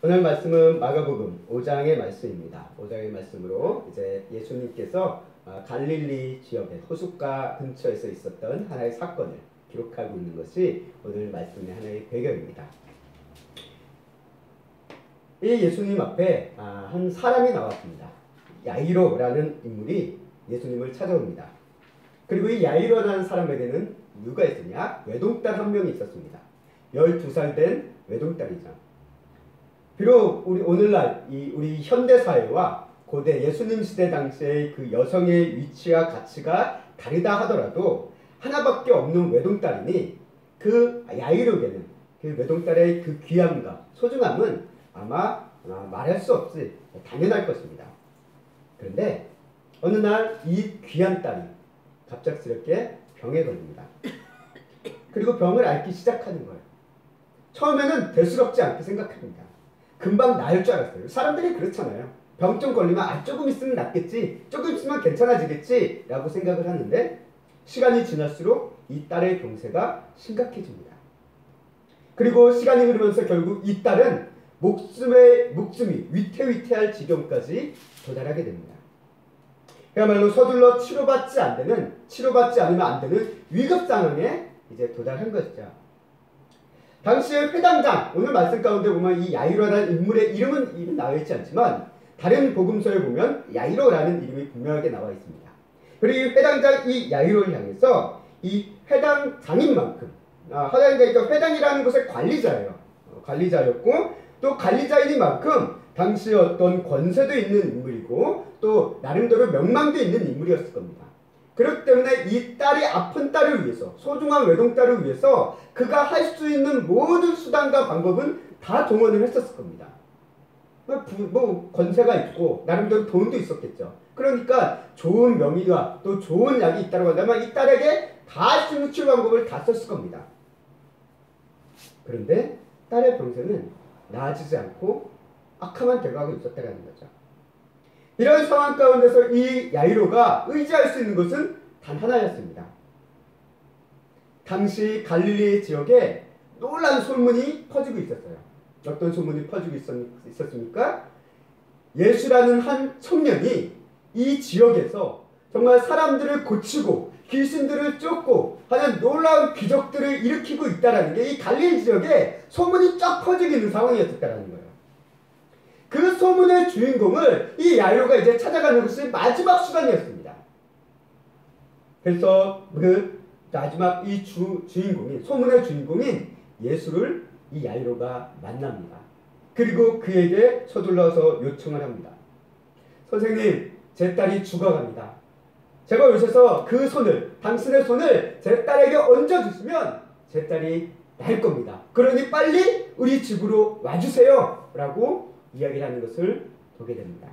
오늘 말씀은 마가복음 5장의 말씀입니다. 5장의 말씀으로 이제 예수님께서 갈릴리 지역의 호숫가 근처에서 있었던 하나의 사건을 기록하고 있는 것이 오늘 말씀의 하나의 배경입니다. 이 예수님 앞에 한 사람이 나왔습니다. 야이로라는 인물이 예수님을 찾아옵니다. 그리고 이 야이로라는 사람에게는 누가 있었냐? 외동딸 한 명이 있었습니다. 12살 된 외동딸이죠. 비록 오늘날 우리 현대 사회와 고대 예수님 시대 당시의 그 여성의 위치와 가치가 다르다 하더라도 하나밖에 없는 외동딸이니 그 야이로에게는 그 외동딸의 그 귀함과 소중함은 아마 말할 수 없이 당연할 것입니다. 그런데 어느 날 이 귀한 딸이 갑작스럽게 병에 걸립니다. 그리고 병을 앓기 시작하는 거예요. 처음에는 대수롭지 않게 생각합니다. 금방 나을 줄 알았어요. 사람들이 그렇잖아요. 병 좀 걸리면 조금 있으면 낫겠지, 조금 있으면 괜찮아지겠지 라고 생각을 하는데 시간이 지날수록 이 딸의 병세가 심각해집니다. 그리고 시간이 흐르면서 결국 이 딸은 목숨이 위태위태할 지경까지 도달하게 됩니다. 그야말로 서둘러 치료받지 않으면 안 되는 위급 상황에 이제 도달한 것이죠. 당시의 회당장, 오늘 말씀 가운데 보면 이 야이로라는 인물의 이름은 나와 있지 않지만 다른 복음서에 보면 야이로라는 이름이 분명하게 나와 있습니다. 그리고 이 회당장 이 야이로를 향해서 이 회당장인 만큼 회당이라는 곳의 관리자였고 또 관리자이니만큼 당시 어떤 권세도 있는 인물이고 또 나름대로 명망도 있는 인물이었을 겁니다. 그렇기 때문에 이 딸이 아픈 딸을 위해서, 소중한 외동딸을 위해서 그가 할 수 있는 모든 수단과 방법은 다 동원을 했었을 겁니다. 권세가 있고 나름대로 돈도 있었겠죠. 그러니까 좋은 명의와 또 좋은 약이 있다고 한다면 이 딸에게 다 할 수 있는 치료 방법을 다 썼을 겁니다. 그런데 딸의 병세는 나아지지 않고 악화만 돼가고 있었다는 거죠. 이런 상황 가운데서 이 야이로가 의지할 수 있는 것은 단 하나였습니다. 당시 갈릴리 지역에 놀라운 소문이 퍼지고 있었어요. 어떤 소문이 퍼지고 있었습니까? 예수라는 한 청년이 이 지역에서 정말 사람들을 고치고 귀신들을 쫓고 하는 놀라운 기적들을 일으키고 있다는 게 이 갈릴리 지역에 소문이 쫙 퍼지고 있는 상황이었다는 거예요. 그 소문의 주인공을 이 야이로가 이제 찾아가는 것이 마지막 수단이었습니다. 그래서 그 마지막 소문의 주인공인 예수를 이 야이로가 만납니다. 그리고 그에게 서둘러서 요청을 합니다. 선생님, 제 딸이 죽어갑니다. 제가 오셔서 당신의 손을 제 딸에게 얹어주시면 제 딸이 날 겁니다. 그러니 빨리 우리 집으로 와주세요 라고 이야기를 하는 것을 보게 됩니다.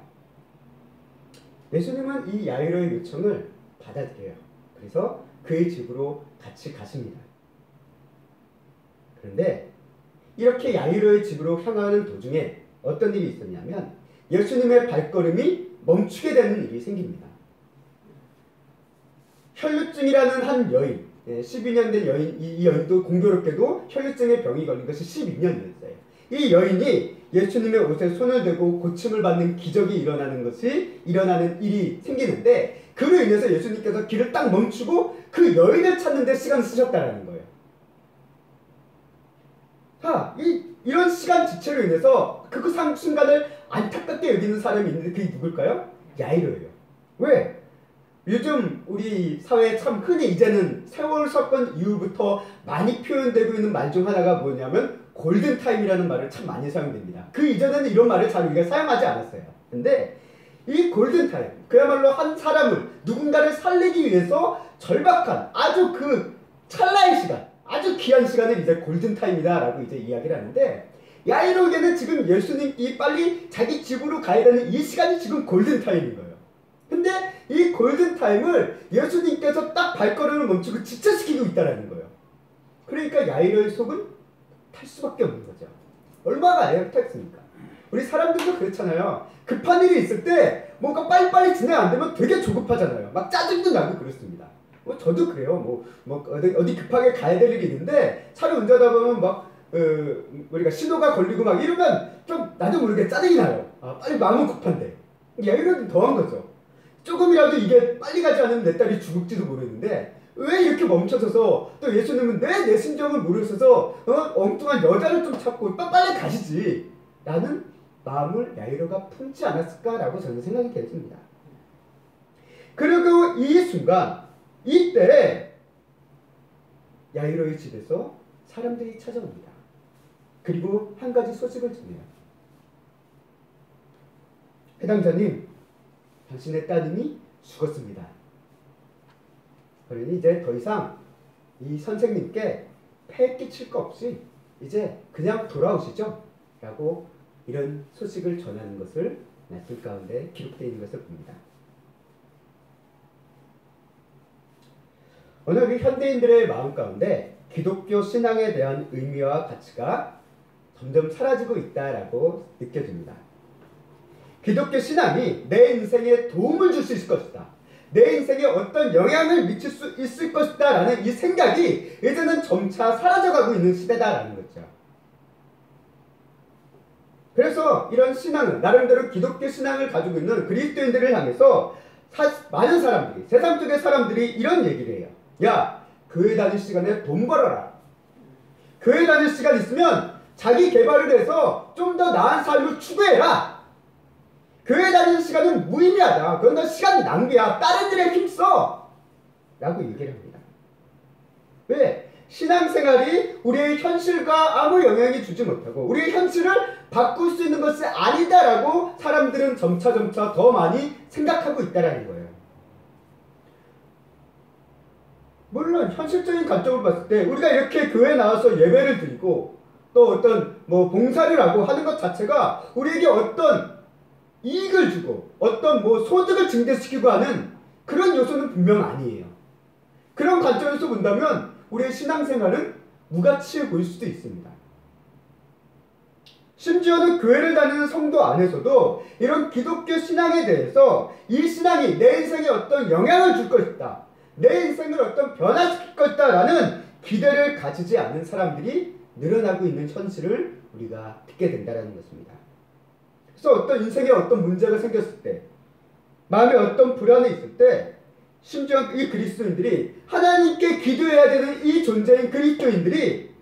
예수님은 이 야이로의 요청을 받아들여요. 그래서 그의 집으로 같이 가십니다. 그런데 이렇게 야이로의 집으로 향하는 도중에 어떤 일이 있었냐면 예수님의 발걸음이 멈추게 되는 일이 생깁니다. 혈루증이라는 한 여인, 12년 된 여인, 이 여인도 공교롭게도 혈루증의 병이 걸린 것이 12년이었어요. 이 여인이 예수님의 옷에 손을 대고 고침을 받는 기적이 일어나는 일이 생기는데 그로 인해서 예수님께서 길을 딱 멈추고 그 여인을 찾는 데 시간을 쓰셨다는 거예요. 이런 시간 지체로 인해서 그 순간을 안타깝게 여기는 사람이 있는데 그게 누굴까요? 야이로예요. 왜? 요즘 우리 사회에 참 흔히 이제는 세월 사건 이후부터 많이 표현되고 있는 말 중 하나가 뭐냐면 골든타임이라는 말을 참 많이 사용됩니다. 그 이전에는 이런 말을 잘 우리가 사용하지 않았어요. 근데 이 골든타임, 그야말로 한 사람을 누군가를 살리기 위해서 절박한 아주 그 찰나의 시간, 아주 귀한 시간을 이제 골든타임이다 라고 이제 이야기를 하는데 야이로에게는 지금 예수님이 빨리 자기 집으로 가야 되는 이 시간이 지금 골든타임인 거예요. 근데 이 골든타임을 예수님께서 딱 발걸음을 멈추고 지체시키고 있다는 거예요. 그러니까 야이로의 속은 탈 수밖에 없는 거죠. 얼마나 애틋했습니까? 우리 사람들도 그렇잖아요. 급한 일이 있을 때 뭔가 빨리빨리 진행 안 되면 되게 조급하잖아요. 막 짜증도 나고 그렇습니다. 저도 그래요. 어디 급하게 가야 될 일이 있는데 차를 운전하다 보면 막 우리가 신호가 걸리고 막 이러면 좀 나도 모르게 짜증이 나요. 빨리 마음은 급한데. 야이로는 더한 거죠. 조금이라도 이게 빨리 가지 않으면 내 딸이 죽을지도 모르는데 왜 이렇게 멈춰서서 또 예수님은 내 심정을 모르셔서 엉뚱한 여자를 좀 찾고 빨리 가시지 라는 마음을 야이로가 품지 않았을까라고 저는 생각이 됐습니다. 그리고 이 순간 이때 야이로의 집에서 사람들이 찾아옵니다. 그리고 한 가지 소식을 전해요. 회당자님, 당신의 따님이 죽었습니다. 그러니 이제 더 이상 이 선생님께 폐 끼칠 거 없이 이제 그냥 돌아오시죠? 라고 이런 소식을 전하는 것을 말씀 가운데 기록되어 있는 것을 봅니다. 오늘 우리 현대인들의 마음 가운데 기독교 신앙에 대한 의미와 가치가 점점 사라지고 있다라고 느껴집니다. 기독교 신앙이 내 인생에 도움을 줄 수 있을 것이다. 내 인생에 어떤 영향을 미칠 수 있을 것이다 라는 이 생각이 이제는 점차 사라져가고 있는 시대다라는 거죠. 그래서 이런 신앙은 나름대로 기독교 신앙을 가지고 있는 그리스도인들을 향해서 많은 사람들이, 세상 쪽의 사람들이 이런 얘기를 해요. 야, 교회 다닐 시간에 돈 벌어라. 교회 다닐 시간 있으면 자기 개발을 해서 좀 더 나은 삶을 추구해라. 교회 다니는 시간은 무의미하다. 그건 너 시간 낭비야. 다른 일에 힘써. 라고 얘기를 합니다. 왜? 신앙생활이 우리의 현실과 아무 영향이 주지 못하고 우리의 현실을 바꿀 수 있는 것이 아니다라고 사람들은 점차 더 많이 생각하고 있다는 거예요. 물론 현실적인 관점을 봤을 때 우리가 이렇게 교회에 나와서 예배를 드리고 또 어떤 봉사를 하고 하는 것 자체가 우리에게 어떤 이익을 주고 어떤 소득을 증대시키고 하는 그런 요소는 분명 아니에요. 그런 관점에서 본다면 우리의 신앙생활은 무가치해 보일 수도 있습니다. 심지어는 교회를 다니는 성도 안에서도 이런 기독교 신앙에 대해서 이 신앙이 내 인생에 어떤 영향을 줄 것이다. 내 인생을 어떤 변화시킬 것이다 라는 기대를 가지지 않는 사람들이 늘어나고 있는 현실을 우리가 듣게 된다는 것입니다. 그래서 어떤 인생에 어떤 문제가 생겼을 때, 마음에 어떤 불안이 있을 때, 심지어 이 그리스도인들이 하나님께 기도해야 되는 이 존재인 그리스도인들이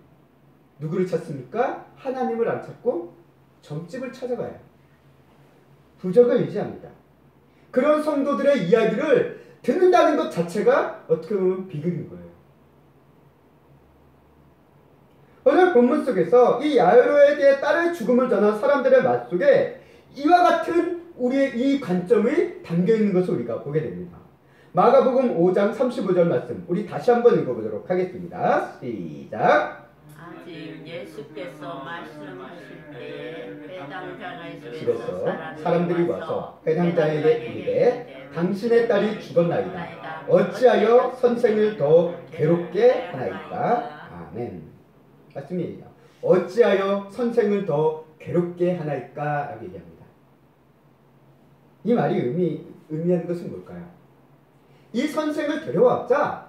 누구를 찾습니까? 하나님을 안 찾고 점집을 찾아가요. 부적을 의지합니다. 그런 성도들의 이야기를 듣는다는 것 자체가 어떻게 보면 비극인 거예요. 오늘 본문 속에서 이 야이로에게 딸의 죽음을 전한 사람들의 말 속에 이와 같은 우리의 이 관점이 담겨있는 것을 우리가 보게 됩니다. 마가복음 5장 35절 말씀 우리 다시 한번 읽어보도록 하겠습니다. 시작. 아직 예수께서 말씀하실 때에 회당장의 집에서 사람들이 와서 회당장에게 이르되 당신의 딸이 죽었나이다. 어찌하여 선생을 더 괴롭게 하나이까? 아멘. 맞습니다. 어찌하여 선생을 더 괴롭게 하나이까? 라고 얘기합니다. 이 말이 의미하는 것은 뭘까요? 이 선생을 데려왔자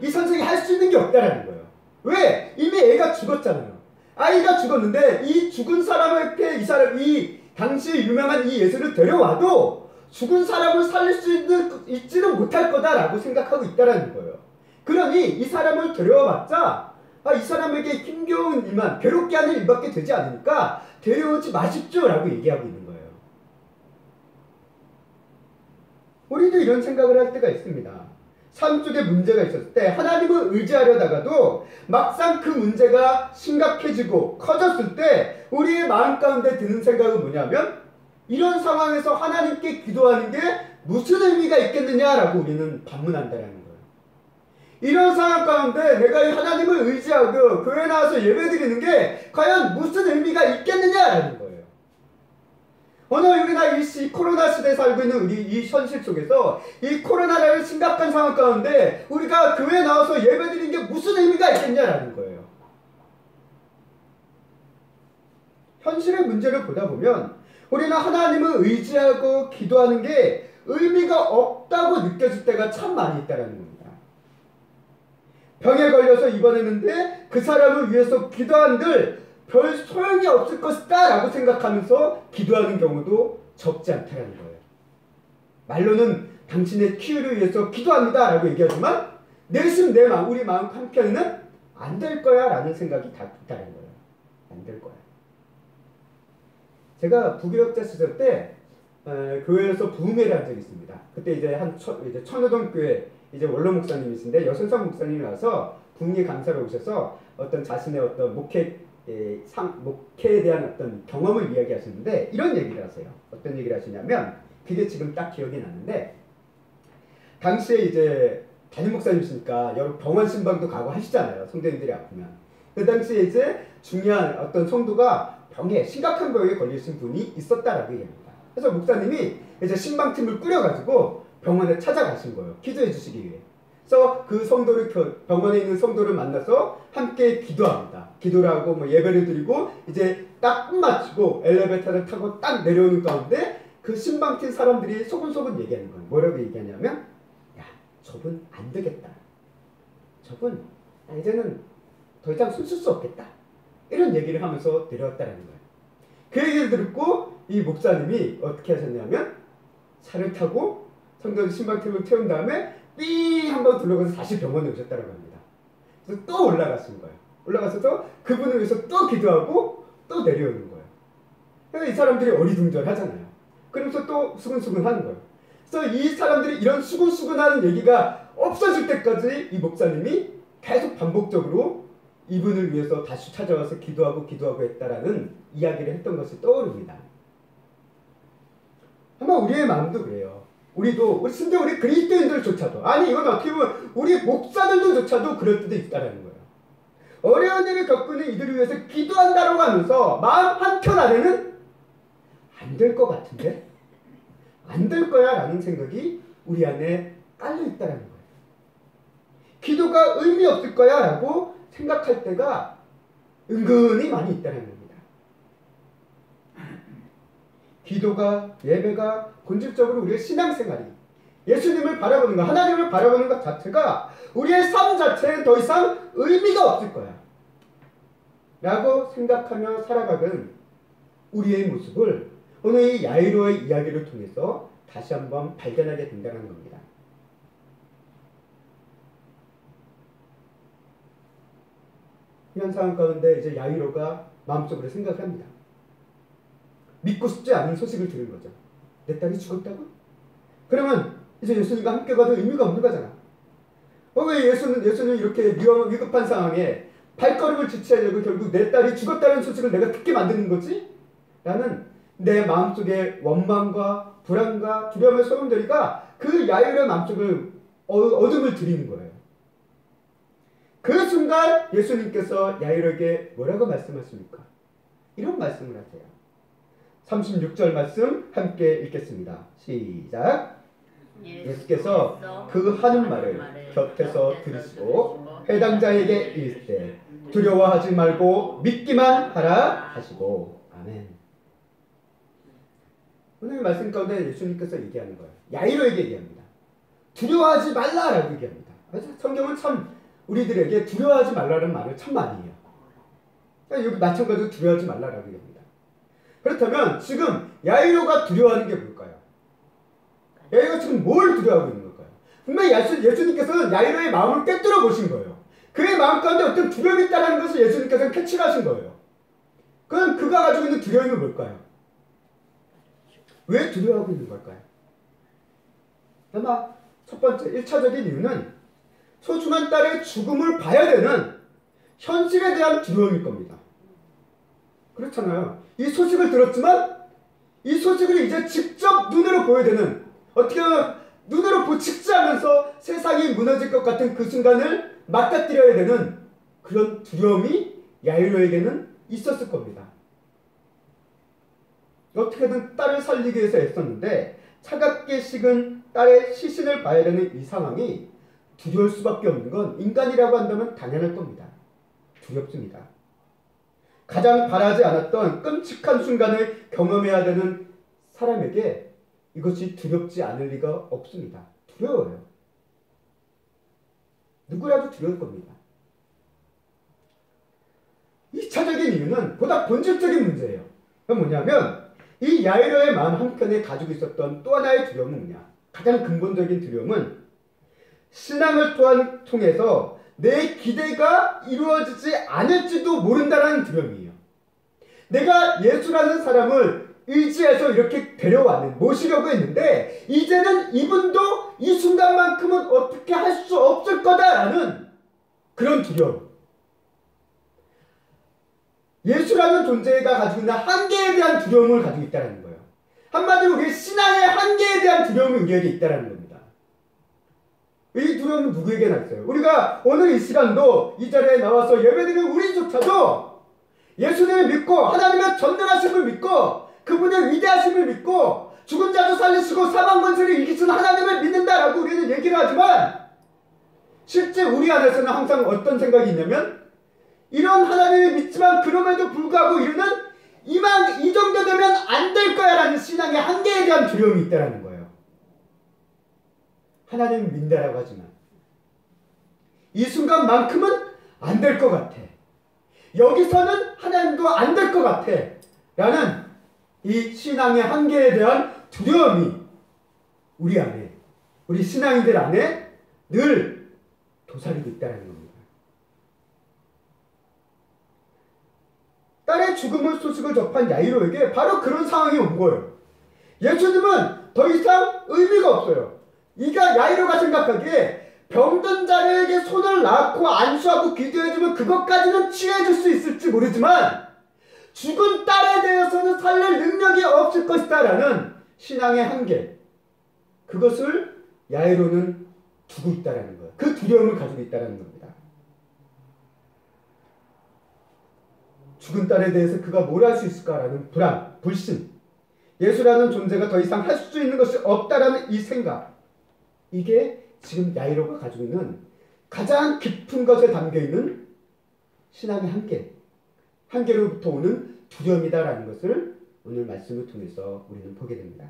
이 선생이 할 수 있는 게 없다라는 거예요. 왜? 이미 애가 죽었잖아요. 아이가 죽었는데 이 죽은 사람에게 이 당시 유명한 이 예수를 데려와도 죽은 사람을 살릴 수 있지는 못할 거다라고 생각하고 있다라는 거예요. 그러니 이 사람을 데려와봤자 이 사람에게 힘겨운 일만 괴롭게 하는 일밖에 되지 않으니까 데려오지 마십시오 라고 얘기하고 있는 거예요. 우리도 이런 생각을 할 때가 있습니다. 삶 속에 문제가 있었을 때 하나님을 의지하려다가도 막상 그 문제가 심각해지고 커졌을 때 우리의 마음 가운데 드는 생각은 뭐냐면 이런 상황에서 하나님께 기도하는 게 무슨 의미가 있겠느냐라고 우리는 반문한다는 거예요. 이런 상황 가운데 내가 이 하나님을 의지하고 교회 나와서 예배드리는 게 과연 무슨 의미가 있겠느냐라는 거예요. 오늘 우리가 이 코로나 시대에 살고 있는 우리 이 현실 속에서 이 코로나라는 심각한 상황 가운데 우리가 교회에 나와서 예배드리는 게 무슨 의미가 있겠냐라는 거예요. 현실의 문제를 보다 보면 우리는 하나님을 의지하고 기도하는 게 의미가 없다고 느껴질 때가 참 많이 있다는 겁니다. 병에 걸려서 입원했는데 그 사람을 위해서 기도한들 별 소용이 없을 것이다 라고 생각하면서 기도하는 경우도 적지 않다는 거예요. 말로는 당신의 치유를 위해서 기도합니다 라고 얘기하지만 내심 내 마음, 우리 마음 한편에는 안 될 거야 라는 생각이 다 있다는 거예요. 안 될 거야. 제가 부교역자 시절 때 교회에서 부흥회를 한 적이 있습니다. 그때 이제 이제 천호동 교회 이제 원로 목사님이신데 여선상 목사님이 와서 부흥회 강사로 오셔서 어떤 자신의 어떤 목회에 대한 어떤 경험을 이야기하시는데 이런 얘기를 하세요. 어떤 얘기를 하시냐면 그게 지금 딱 기억이 나는데 당시에 이제 담임 목사님이시니까 여러 병원 신방도 가고 하시잖아요. 성도님들이 아프면. 그 당시에 이제 중요한 어떤 성도가 심각한 병에 걸리신 분이 있었다라고 얘기합니다. 그래서 목사님이 이제 신방팀을 꾸려가지고 병원에 찾아가신 거예요. 기도해 주시기 위해. 그래서 그 성도를 병원에 있는 성도를 만나서 함께 기도합니다. 기도를 하고 뭐 예배를 드리고 이제 딱 끝마치고 엘리베이터를 타고 딱 내려오는 가운데 그 신방팀 사람들이 소곤소곤 얘기하는 거예요. 뭐라고 얘기하냐면 야, 저분 안 되겠다. 저분 이제는 더 이상 숨쉴 수 없겠다. 이런 얘기를 하면서 내려왔다는 거예요. 그 얘기를 듣고 이 목사님이 어떻게 하셨냐면 차를 타고 성도 신방팀을 태운 다음에 삥 한번 둘러가서 다시 병원에 오셨다고 합니다. 그래서 또 올라가신 거예요. 올라가셔서 그분을 위해서 또 기도하고 또 내려오는 거예요. 그래서 이 사람들이 어리둥절하잖아요. 그러면서 또 수근수근 하는 거예요. 그래서 이 사람들이 이런 수근수근하는 얘기가 없어질 때까지 이 목사님이 계속 반복적으로 이분을 위해서 다시 찾아와서 기도하고 했다라는 이야기를 했던 것이 떠오릅니다. 아마 우리의 마음도 그래요. 심지어 우리 그리스도인들조차도, 아니 이건 어떻게 보면 우리 목사들도조차도 그럴 때도 있다라는 거예요. 어려운 일을 겪고 있는 이들을 위해서 기도한다고 하면서 마음 한켠 안에는 안 될 것 같은데? 안 될 거야 라는 생각이 우리 안에 깔려 있다는 거예요. 기도가 의미 없을 거야 라고 생각할 때가 은근히 많이 있다는 겁니다. 기도가, 예배가 본질적으로 우리의 신앙생활이 예수님을 바라보는 것, 하나님을 바라보는 것 자체가 우리의 삶 자체에 더 이상 의미가 없을 거야 라고 생각하며 살아가는 우리의 모습을 오늘 이 야이로의 이야기를 통해서 다시 한번 발견하게 된다는 겁니다. 이런 상황 가운데 이제 야이로가 마음속으로 생각을 합니다. 믿고 싶지 않은 소식을 들은 거죠. 내 딸이 죽었다고? 그러면 이제 예수님과 함께 가도 의미가 없는 거잖아. 왜 예수는 이렇게 위급한 상황에 발걸음을 지체하려고 결국 내 딸이 죽었다는 소식을 내가 듣게 만드는 거지? 라는 내 마음속에 원망과 불안과 두려움의 소름들이가 그 야이로의 마음속을 어둠을 들이는 거예요. 그 순간 예수님께서 야이로에게 뭐라고 말씀하십니까? 이런 말씀을 하세요. 36절 말씀 함께 읽겠습니다. 시작. 예수께서 그 하는 말을 곁에서 들으시고 해당자에게 이르시되 두려워하지 말고 믿기만 하라 하시고. 아멘. 오늘 말씀 가운데 예수님께서 얘기하는 거예요. 야이로에게 얘기합니다. 두려워하지 말라라고 얘기합니다. 성경은 참 우리들에게 두려워하지 말라는 말을 참 많이 해요. 여기 마찬가지로 두려워하지 말라라고 얘기합니다. 그렇다면 지금 야이로가 두려워하는 게 뭘까요? 야이로가 지금 뭘 두려워하고 있는 걸까요? 분명히 예수님께서는 야이로의 마음을 꿰뚫어 보신 거예요. 그의 마음 가운데 어떤 두려움이 있다는 것을 예수님께서는 캐치를 하신 거예요. 그럼 그가 가지고 있는 두려움이 뭘까요? 왜 두려워하고 있는 걸까요? 아마 첫 번째 1차적인 이유는 소중한 딸의 죽음을 봐야 되는 현실에 대한 두려움일 겁니다. 그렇잖아요. 이 소식을 들었지만 이 소식을 이제 직접 눈으로 보여야 되는, 어떻게 보면 눈으로 직지 않으면서 세상이 무너질 것 같은 그 순간을 맞닥뜨려야 되는 그런 두려움이 야이로에게는 있었을 겁니다. 어떻게든 딸을 살리기 위해서 애썼는데 차갑게 식은 딸의 시신을 봐야 되는 이 상황이 두려울 수밖에 없는 건 인간이라고 한다면 당연할 겁니다. 두렵습니다. 가장 바라지 않았던 끔찍한 순간을 경험해야 되는 사람에게 이것이 두렵지 않을 리가 없습니다. 두려워요. 누구라도 두려울 겁니다. 2차적인 이유는 보다 본질적인 문제예요. 그건 뭐냐면 이 야이로의 마음 한켠에 가지고 있었던 또 하나의 두려움은 뭐냐. 가장 근본적인 두려움은 신앙을 통해서 내 기대가 이루어지지 않을지도 모른다는 두려움이에요. 내가 예수라는 사람을 의지해서 이렇게 모시려고 했는데 이제는 이분도 이 순간만큼은 어떻게 할 수 없을 거다라는 그런 두려움. 예수라는 존재가 가지고 있는 한계에 대한 두려움을 가지고 있다는 거예요. 한마디로 우리 신앙의 한계에 대한 두려움이 우리에게 있다는 겁니다. 이 두려움은 누구에게나 있어요. 우리가 오늘 이 시간도 이 자리에 나와서 예배드리는 우리조차도 예수님을 믿고 하나님의 전능하심을 믿고 그분의 위대하심을 믿고 죽은 자도 살리시고 사망 권세를 이기신 하나님을 믿는다라고 우리는 얘기를 하지만 실제 우리 안에서는 항상 어떤 생각이 있냐면 이런 하나님을 믿지만 그럼에도 불구하고 이르는 이 정도 되면 안 될 거야 라는 신앙의 한계에 대한 두려움이 있다는 거예요. 하나님을 믿는다라고 하지만 이 순간만큼은 안 될 것 같아. 여기서는 하나님도 안 될 것 같아 라는 이 신앙의 한계에 대한 두려움이 우리 안에, 우리 신앙인들 안에 늘 도사리고 있다는 겁니다. 딸의 죽음을 소식을 접한 야이로에게 바로 그런 상황이 온 거예요. 예수님은 더 이상 의미가 없어요. 야이로가 생각하기에 병든 자에게 손을 놔고 안수하고 기도해주면 그것까지는 치유해줄 수 있을지 모르지만 죽은 딸에 대해서는 살릴 능력이 없을 것이다 라는 신앙의 한계, 그것을 야이로는 두고 있다는 거예요. 그 두려움을 가지고 있다는 겁니다. 죽은 딸에 대해서 그가 뭘 할 수 있을까라는 불안, 불신, 예수라는 존재가 더 이상 할 수 있는 것이 없다라는 이 생각, 이게 지금 야이로가 가지고 있는 가장 깊은 것에 담겨있는 신앙의 한계로부터 오는 두려움이다라는 것을 오늘 말씀을 통해서 우리는 보게 됩니다.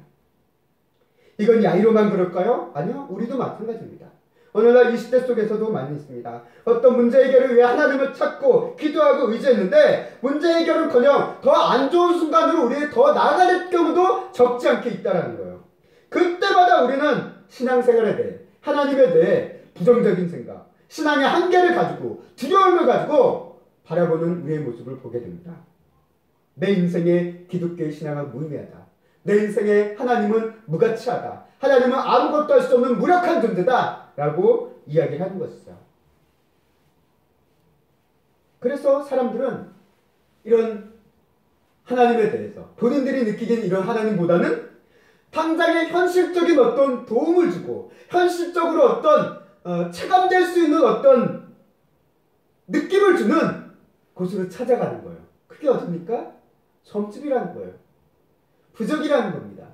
이건 야이로만 그럴까요? 아니요, 우리도 마찬가지입니다. 오늘날 이 시대 속에서도 많이 있습니다. 어떤 문제 해결을 위해 하나님을 찾고 기도하고 의지했는데 문제 해결은커녕 더 안 좋은 순간으로 우리의 더 나아갈 경우도 적지 않게 있다는 거예요. 그때마다 우리는 신앙생활에 대해, 하나님에 대해 부정적인 생각, 신앙의 한계를 가지고 두려움을 가지고 바라보는 우리의 모습을 보게 됩니다. 내 인생의 기독교의 신앙은 무의미하다. 내 인생의 하나님은 무가치하다. 하나님은 아무것도 할 수 없는 무력한 존재다 라고 이야기하는 것이죠. 그래서 사람들은 이런 하나님에 대해서 본인들이 느끼기에는 이런 하나님보다는 당장의 현실적인 어떤 도움을 주고 현실적으로 어떤 체감될 수 있는 어떤 느낌을 주는 곳으로 찾아가는 거예요. 그게 어딥니까? 점집이라는 거예요. 부적이라는 겁니다.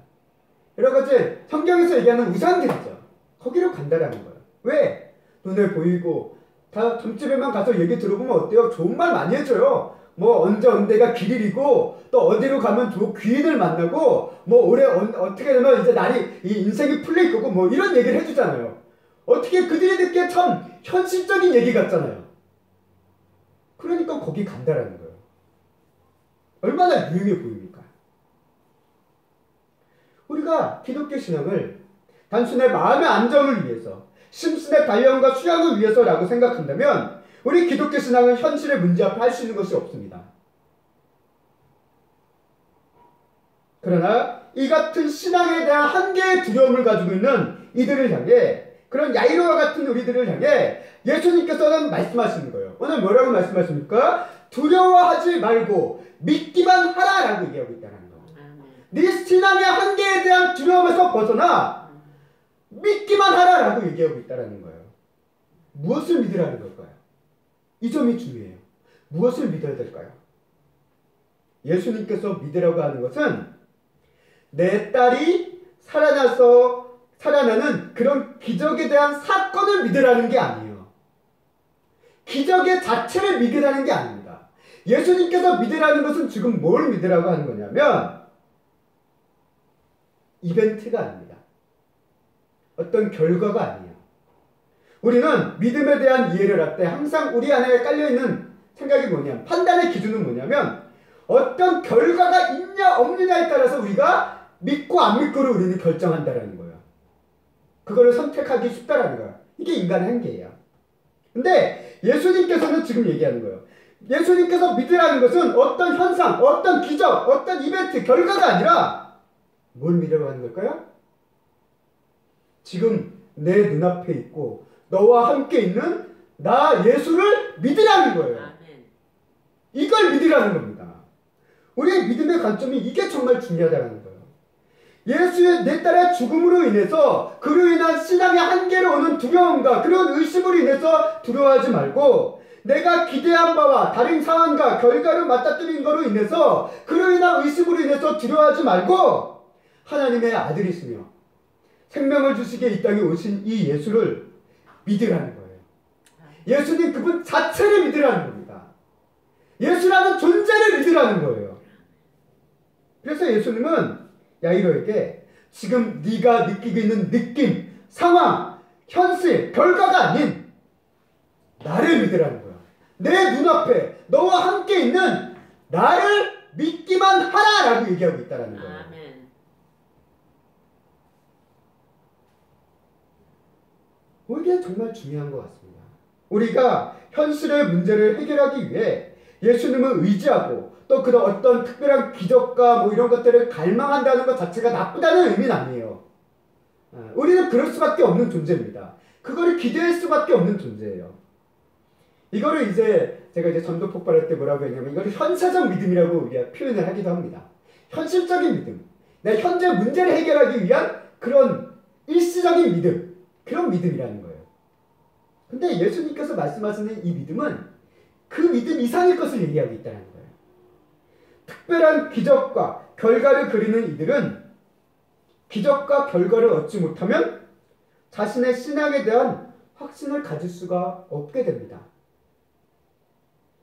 여러 가지 성경에서 얘기하는 우상들이죠. 거기로 간다라는 거예요. 왜? 눈에 보이고 다 점집에만 가서 얘기 들어보면 어때요? 좋은 말 많이 해줘요. 뭐 언제가 길이고 또 어디로 가면 귀인을 만나고 뭐 올해 어떻게 되면 이제 이 인생이 풀릴 거고 뭐 이런 얘기를 해주잖아요. 어떻게 그들이 듣기에 참 현실적인 얘기 같잖아요. 그러니까 거기 간다라는 거예요. 얼마나 유용해 보입니까? 우리가 기독교 신앙을 단순히 마음의 안정을 위해서 심신의 단련과 수양을 위해서라고 생각한다면 우리 기독교 신앙은 현실의 문제 앞에 할 수 있는 것이 없습니다. 그러나 이 같은 신앙에 대한 한계의 두려움을 가지고 있는 이들을 향해, 그런 야이로와 같은 우리들을 향해 예수님께서는 말씀하시는 거예요. 오늘 뭐라고 말씀하십니까? 두려워하지 말고 믿기만 하라라고 얘기하고 있다는 거예요. 네 신앙의 한계에 대한 두려움에서 벗어나 믿기만 하라라고 얘기하고 있다는 거예요. 무엇을 믿으라는 걸까요? 이 점이 중요해요. 무엇을 믿어야 될까요? 예수님께서 믿으라고 하는 것은 내 딸이 살아나는 그런 기적에 대한 사건을 믿으라는 게 아니에요. 기적의 자체를 믿으라는 게 아닙니다. 예수님께서 믿으라는 것은 지금 뭘 믿으라고 하는 거냐면 이벤트가 아닙니다. 어떤 결과가 아니에요. 우리는 믿음에 대한 이해를 할 때 항상 우리 안에 깔려있는 생각이 뭐냐면, 판단의 기준은 뭐냐면 어떤 결과가 있냐 없느냐에 따라서 우리가 믿고 안 믿고를 우리는 결정한다라는 거예요. 그거를 선택하기 쉽다라는 거예요. 이게 인간의 한계예요. 근데 예수님께서는 지금 얘기하는 거예요. 예수님께서 믿으라는 것은 어떤 현상, 어떤 기적, 어떤 이벤트, 결과가 아니라 뭘 믿으라고 하는 걸까요? 지금 내 눈앞에 있고 너와 함께 있는 나 예수를 믿으라는 거예요. 아멘. 이걸 믿으라는 겁니다. 우리의 믿음의 관점이 이게 정말 중요하다는 거예요. 예수의 내 딸의 죽음으로 인해서 그로 인한 신앙의 한계로 오는 두려움과 그런 의심으로 인해서 두려워하지 말고, 내가 기대한 바와 다른 상황과 결과를 맞닥뜨린 거로 인해서 그로 인한 의심으로 인해서 두려워하지 말고, 하나님의 아들이시며 생명을 주시기에 이 땅에 오신 이 예수를 믿으라는 거예요. 예수님 그분 자체를 믿으라는 겁니다. 예수라는 존재를 믿으라는 거예요. 그래서 예수님은 야이로에게 지금 네가 느끼고 있는 느낌, 상황, 현실, 결과가 아닌 나를 믿으라는 거예요. 내 눈앞에 너와 함께 있는 나를 믿기만 하라라고 얘기하고 있다는 거예요. 아멘. 이게 정말 중요한 것 같습니다. 우리가 현실의 문제를 해결하기 위해 예수님을 의지하고 또 그런 어떤 특별한 기적과 뭐 이런 것들을 갈망한다는 것 자체가 나쁘다는 의미는 아니에요. 우리는 그럴 수밖에 없는 존재입니다. 그거를 기대할 수밖에 없는 존재예요. 이거를 이제 제가 이제 전도 폭발할 때 뭐라고 했냐면, 이거를 현세적 믿음이라고 우리가 표현을 하기도 합니다. 현실적인 믿음. 내 현재 문제를 해결하기 위한 그런 일시적인 믿음. 그런 믿음이라는 거예요. 근데 예수님께서 말씀하시는 이 믿음은 그 믿음 이상의 것을 얘기하고 있다는 거예요. 특별한 기적과 결과를 그리는 이들은 기적과 결과를 얻지 못하면 자신의 신앙에 대한 확신을 가질 수가 없게 됩니다.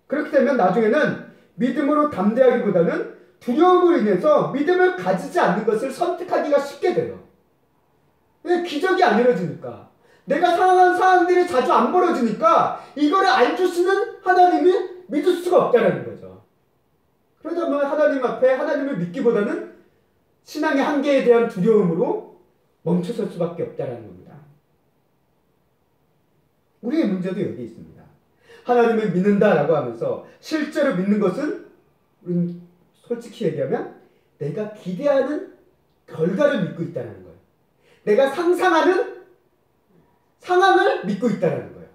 그렇게 되면 나중에는 믿음으로 담대하기보다는 두려움으로 인해서 믿음을 가지지 않는 것을 선택하기가 쉽게 돼요. 왜? 기적이 안 이루어지니까. 내가 상황한 상황들이 자주 안 벌어지니까 이거를 안 주시는 하나님을 믿을 수가 없다는 거죠. 그러다 보면 하나님 앞에 하나님을 믿기보다는 신앙의 한계에 대한 두려움으로 멈춰설 수밖에 없다는 겁니다. 우리의 문제도 여기 있습니다. 하나님을 믿는다라고 하면서 실제로 믿는 것은 솔직히 얘기하면 내가 기대하는 결과를 믿고 있다는 거예요. 내가 상상하는 상황을 믿고 있다는 거예요.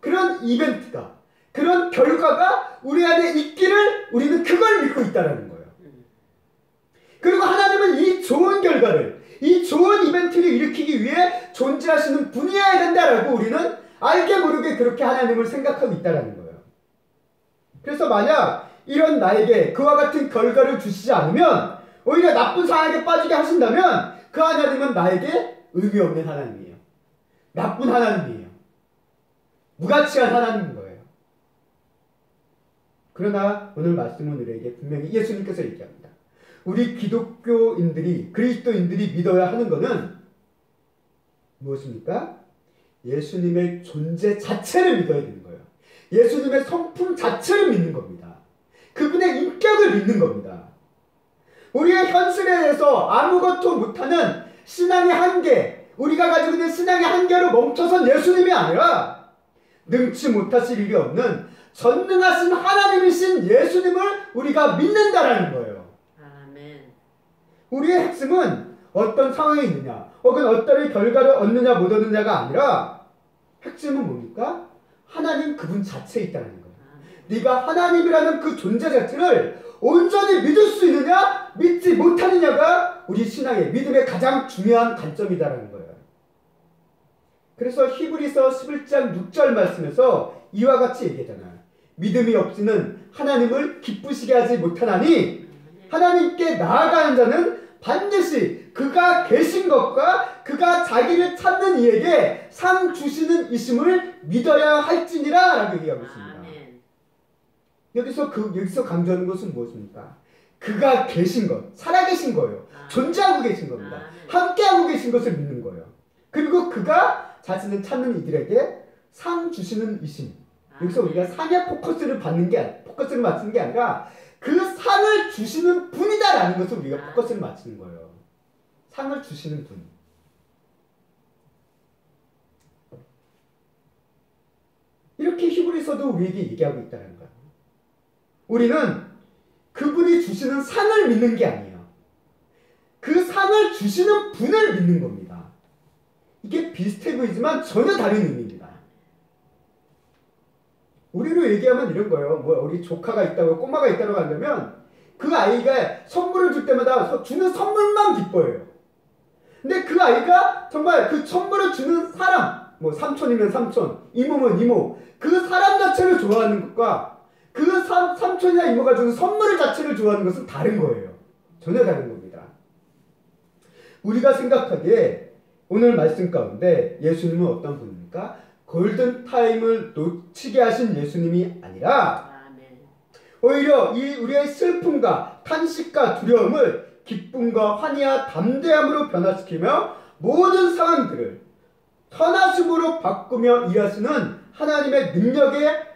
그런 이벤트가, 그런 결과가 우리 안에 있기를 우리는 그걸 믿고 있다는 거예요. 그리고 하나님은 이 좋은 결과를, 이 좋은 이벤트를 일으키기 위해 존재하시는 분이어야 된다라고 우리는 알게 모르게 그렇게 하나님을 생각하고 있다는 거예요. 그래서 만약 이런 나에게 그와 같은 결과를 주시지 않으면, 오히려 나쁜 상황에 빠지게 하신다면 그 하나님은 나에게 의미 없는 하나님이에요. 나쁜 하나님이에요. 무가치한 하나님인 거예요. 그러나 오늘 말씀은 우리에게 분명히 예수님께서 얘기합니다. 우리 기독교인들이, 그리스도인들이 믿어야 하는 것은 무엇입니까? 예수님의 존재 자체를 믿어야 되는 거예요. 예수님의 성품 자체를 믿는 겁니다. 그분의 인격을 믿는 겁니다. 우리의 현실에 대해서 아무것도 못하는 신앙의 한계, 우리가 가지고 있는 신앙의 한계로 멈춰선 예수님이 아니라 능치 못하실 일이 없는 전능하신 하나님이신 예수님을 우리가 믿는다라는 거예요. 아멘. 우리의 핵심은 어떤 상황에 있느냐, 혹은 어떤 결과를 얻느냐 못 얻느냐가 아니라 핵심은 뭡니까? 하나님 그분 자체에 있다는 거예요. 네가 하나님이라는 그 존재 자체를 온전히 믿을 수 있느냐 믿지 못하느냐가 우리 신앙의 믿음의 가장 중요한 관점이다라는 거예요. 그래서 히브리서 11장 6절 말씀에서 이와 같이 얘기하잖아요. 믿음이 없이는 하나님을 기쁘시게 하지 못하나니 하나님께 나아가는 자는 반드시 그가 계신 것과 그가 자기를 찾는 이에게 상 주시는 이심을 믿어야 할지니라 라고 얘기하고 있습니다. 여기서 강조하는 것은 무엇입니까? 그가 계신 것, 살아계신 거예요. 존재하고 계신 겁니다. 함께하고 계신 것을 믿는 거예요. 그리고 그가 자신을 찾는 이들에게 상 주시는 이심. 여기서 우리가 상에 포커스를 맞추는 게 아니라 그 상을 주시는 분이다라는 것을 우리가 포커스를 맞추는 거예요. 상을 주시는 분. 이렇게 히브리서도 우리에게 얘기하고 있다는 거예요. 우리는 그분이 주시는 상을 믿는 게 아니에요. 그 상을 주시는 분을 믿는 겁니다. 이게 비슷해 보이지만 전혀 다른 의미입니다. 우리로 얘기하면 이런 거예요. 우리 조카가 있다고 꼬마가 있다고 한다면 그 아이가 선물을 줄 때마다 주는 선물만 기뻐해요. 근데 그 아이가 정말 그 선물을 주는 사람, 삼촌이면 삼촌, 이모면 이모, 그 사람 자체를 좋아하는 것과 그 삼촌이나 이모가 주는 선물 자체를 좋아하는 것은 다른 거예요. 전혀 다른 겁니다. 우리가 생각하기에 오늘 말씀 가운데 예수님은 어떤 분입니까? 골든타임을 놓치게 하신 예수님이 아니라 오히려 우리의 슬픔과 탄식과 두려움을 기쁨과 환희와 담대함으로 변화시키며 모든 상황들을 선하심으로 바꾸며 일하시는 하나님의 능력에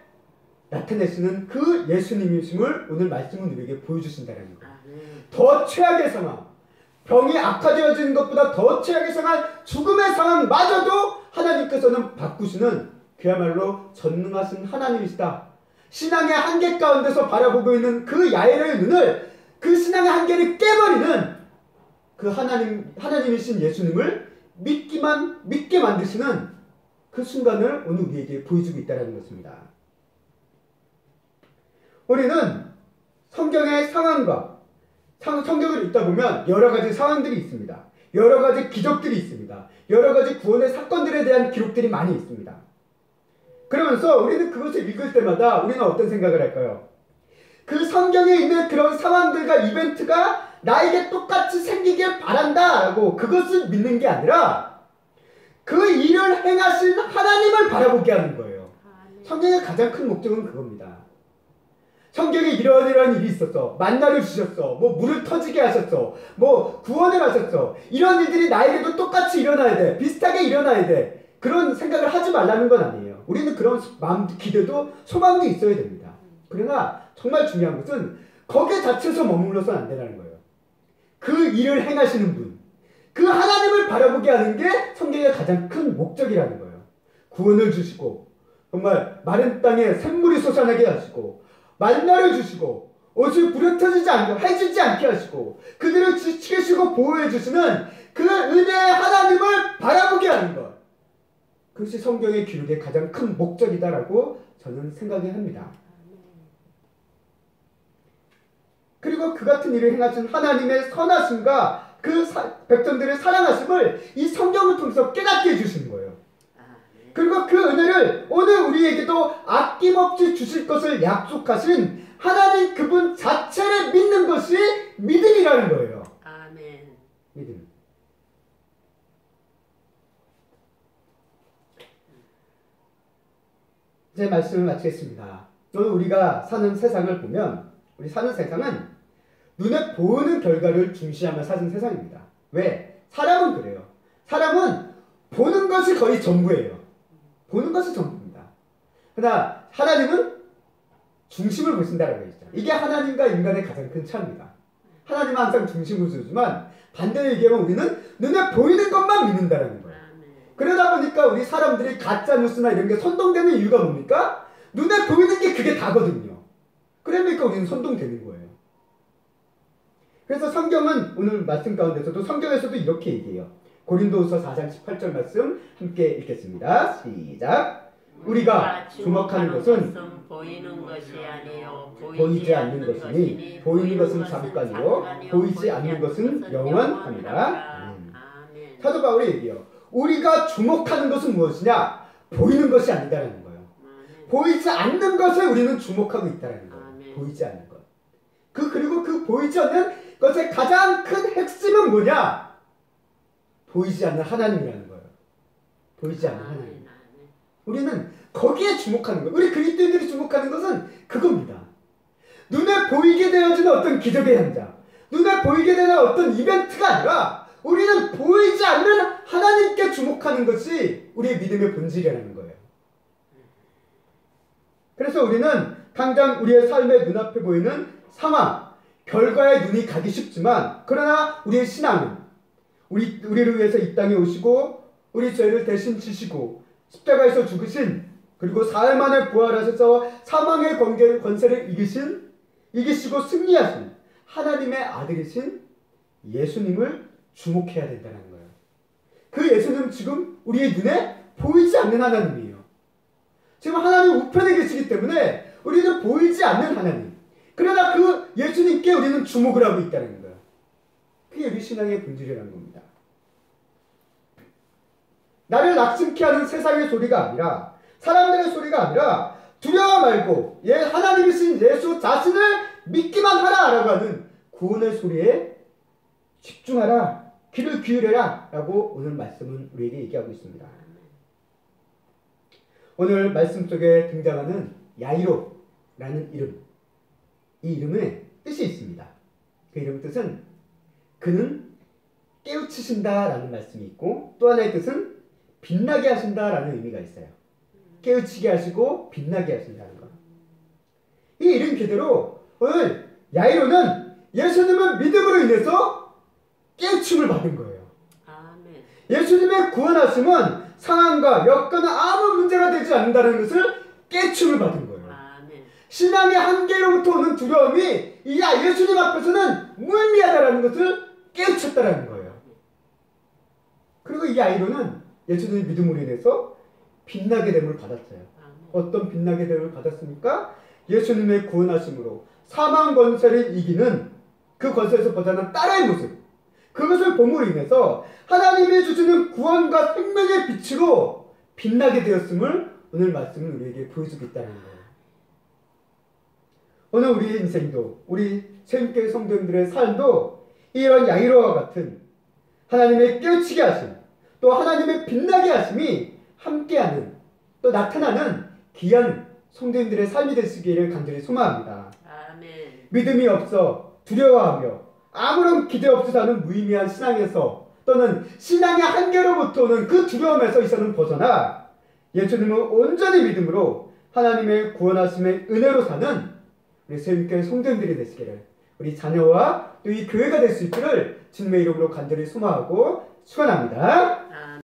나타내시는 그 예수님이심을 오늘 말씀은 우리에게 보여주신다는 거예요. 더 최악의 상황, 병이 악화되어지는 것보다 더 최악의 상황, 죽음의 상황마저도 하나님께서는 바꾸시는 그야말로 전능하신 하나님이시다. 신앙의 한계 가운데서 바라보고 있는 그 야훼의 눈을, 그 신앙의 한계를 깨버리는 그 하나님이신 예수님을 믿게 만드시는 그 순간을 오늘 우리에게 보여주고 있다는 것입니다. 우리는 성경의 상황과 성경을 읽다 보면 여러 가지 상황들이 있습니다. 여러 가지 기적들이 있습니다. 여러 가지 구원의 사건들에 대한 기록들이 많이 있습니다. 그러면서 우리는 그것을 읽을 때마다 우리는 어떤 생각을 할까요? 그 성경에 있는 그런 상황들과 이벤트가 나에게 똑같이 생기길 바란다라고 그것을 믿는 게 아니라 그 일을 행하신 하나님을 바라보게 하는 거예요. 성경의 가장 큰 목적은 그겁니다. 성경에 이러한 일이 있었어. 만나를 주셨어. 물을 터지게 하셨어. 구원을 하셨어. 이런 일들이 나에게도 똑같이 일어나야 돼. 비슷하게 일어나야 돼. 그런 생각을 하지 말라는 건 아니에요. 우리는 그런 기대도 소망도 있어야 됩니다. 그러나 정말 중요한 것은 거기에 자체에서 머물러서는 안 되라는 거예요. 그 일을 행하시는 분, 그 하나님을 바라보게 하는 게 성경의 가장 큰 목적이라는 거예요. 구원을 주시고 정말 마른 땅에 샘물이 솟아나게 하시고 만나를 주시고 옷을 부려터지지 않게 해지지 않게 하시고 그들을 지키시고 보호해 주시는 그 은혜의 하나님을 바라보게 하는 것, 그것이 성경의 기록의 가장 큰 목적이다라고 저는 생각을 합니다. 그리고 그 같은 일을 행하신 하나님의 선하심과 그 백성들의 사랑하심을 이 성경을 통해서 깨닫게 해주시는 거예요. 그리고 그 은혜를 오늘 우리에게도 아낌없이 주실 것을 약속하신 하나님 그분 자체를 믿는 것이 믿음이라는 거예요. 아멘. 믿음. 제 말씀을 마치겠습니다. 오늘 우리가 사는 세상을 보면 우리 사는 세상은 눈에 보이는 결과를 중시하며 사는 세상입니다. 왜? 사람은 그래요. 사람은 보는 것이 거의 전부예요. 보는 것이 전부입니다. 그러나 하나님은 중심을 보신다라고 했죠. 이게 하나님과 인간의 가장 큰 차이입니다. 하나님은 항상 중심을 주지만 반대로 얘기하면 우리는 눈에 보이는 것만 믿는다는 거예요. 그러다 보니까 우리 사람들이 가짜 뉴스나 이런 게 선동되는 이유가 뭡니까? 눈에 보이는 게 그게 다거든요. 그러니까 우리는 선동되는 거예요. 그래서 성경은 오늘 말씀 가운데서도 성경에서도 이렇게 얘기해요. 고린도후서 4장 18절 말씀 함께 읽겠습니다. 시작. 우리가 주목하는 것은 보이는 것이 아니요 보이지 않는 것이니 보이는 것은 잠깐이요 보이지 않는 것은 영원합니다. 사도 바울이 얘기해요. 우리가 주목하는 것은 무엇이냐? 보이는 것이 아니다라는 거예요. 보이지 않는 것에 우리는 주목하고 있다는 거예요. 보이지 않는 것. 그리고 그 보이지 않는 것의 가장 큰 핵심은 뭐냐? 보이지 않는 하나님이라는 거예요. 보이지 않는 하나님. 우리는 거기에 주목하는 거예요. 우리 그리스도인들이 주목하는 것은 그겁니다. 눈에 보이게 되어지는 어떤 기적의 현장, 눈에 보이게 되는 어떤 이벤트가 아니라 우리는 보이지 않는 하나님께 주목하는 것이 우리의 믿음의 본질이라는 거예요. 그래서 우리는 당장 우리의 삶의 눈앞에 보이는 상황, 결과에 눈이 가기 쉽지만, 그러나 우리의 신앙은 우리를 위해서 이 땅에 오시고 우리 죄를 대신 지시고 십자가에서 죽으신, 그리고 사흘 만에 부활하셔서 사망의 권세를 이기시고 승리하신 하나님의 아들이신 예수님을 주목해야 된다는 거예요. 그 예수님은 지금 우리의 눈에 보이지 않는 하나님이에요. 지금 하나님 우편에 계시기 때문에 우리는 보이지 않는 하나님, 그러나 그 예수님께 우리는 주목을 하고 있다는 거예요. 그게 우리 신앙의 본질이라는 겁니다. 나를 낙심케 하는 세상의 소리가 아니라, 사람들의 소리가 아니라, 두려워 말고 하나님이신 예수 자신을 믿기만 하라 라고 하는 구원의 소리에 집중하라, 귀를 기울여라 라고 오늘 말씀은 우리에게 얘기하고 있습니다. 오늘 말씀 속에 등장하는 야이로라는 이름, 이 이름에 뜻이 있습니다. 그 이름 뜻은 그는 깨우치신다 라는 말씀이 있고, 또 하나의 뜻은 빛나게 하신다 라는 의미가 있어요. 깨우치게 하시고 빛나게 하신다는 것. 이 이름 그대로 오늘 야이로는 예수님을 믿음으로 인해서 깨우침을 받은 거예요. 아멘. 예수님의 구원하심은 상황과 여건은 아무 문제가 되지 않는다는 것을 깨우침을 받은 거예요. 아멘. 신앙의 한계로부터 오는 두려움이 예수님 앞에서는 무의미하다는 것을 깨우쳤다는 거예요. 그리고 이 야이로는 예수님의 믿음으로 인해서 빛나게 됨을 받았어요. 어떤 빛나게 됨을 받았습니까? 예수님의 구원하심으로 사망 권세를 이기는 그 권세에서 벗어난 딸의 모습, 그것을 봄으로 인해서 하나님이 주시는 구원과 생명의 빛으로 빛나게 되었음을 오늘 말씀은 우리에게 보여주고 있다는 거예요. 오늘 우리의 인생도, 우리 새임교회 성도님들의 삶도 이런 야이로와 같은 하나님의 깨우치게 하심, 또 하나님의 빛나게 하심이 함께하는, 또 나타나는 귀한 성도님들의 삶이 되시기를 간절히 소망합니다. 아멘. 믿음이 없어 두려워하며 아무런 기대 없이 사는 무의미한 신앙에서, 또는 신앙의 한계로부터 오는 그 두려움에서 이제는 벗어나 예수님을 온전히 믿음으로 하나님의 구원하심의 은혜로 사는 우리 새임교회 성도님들이 되시기를, 우리 자녀와 또 이 교회가 될 수 있기를 주님의 이름으로 간절히 소망하고 축원합니다.